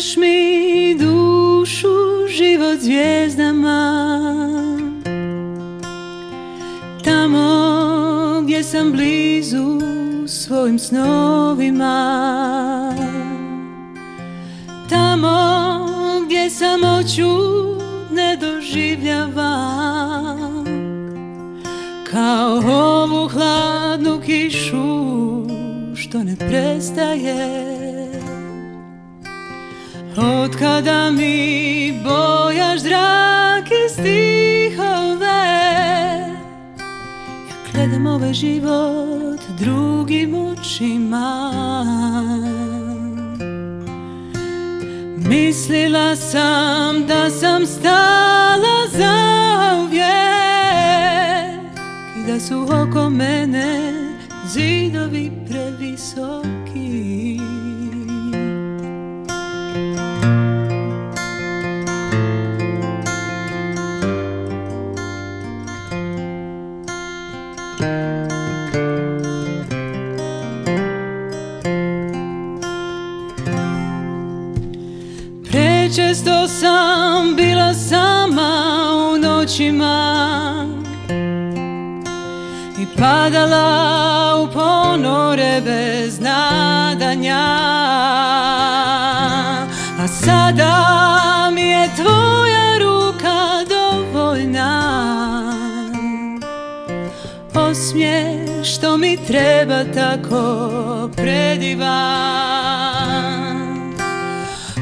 Daš mi dušu, život zvijezdama, tamo gdje sam blizu svojim snovima, tamo gdje samoću ne doživljavam, kao ovu hladnu kišu što ne prestaje. Od kada mi bojaš zrake stihove, ja gledam ovaj život drugim očima. Mislila sam da sam stala zauvijek i da su oko mene zidovi previsoki. Često sam bila sama u noćima i padala u ponore bez nadanja, a sada mi je tvoja ruka dovoljna. Osmijeh što mi treba tako predivan.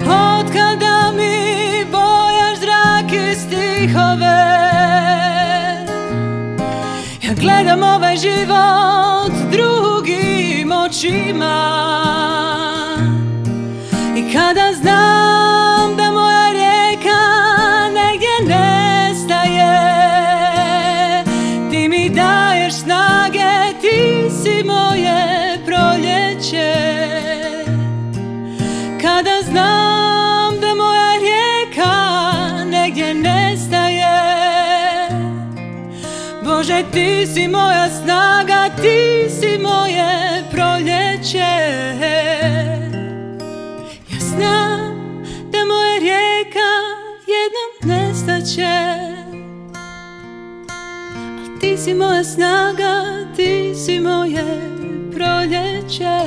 Od kada mi bojaš zrake stihove, ja gledam ovaj život drugim očima. I kada znam da moja rijeka negdje nestaje, ti mi daješ snage, ti si moje proljeće. Kada znam da moja rijeka negdje nestaje, Bože, ti si moja snaga, ti si moje proljeće. Ja znam da moja rijeka jednom nestaće, al ti si moja snaga, ti si moje proljeće.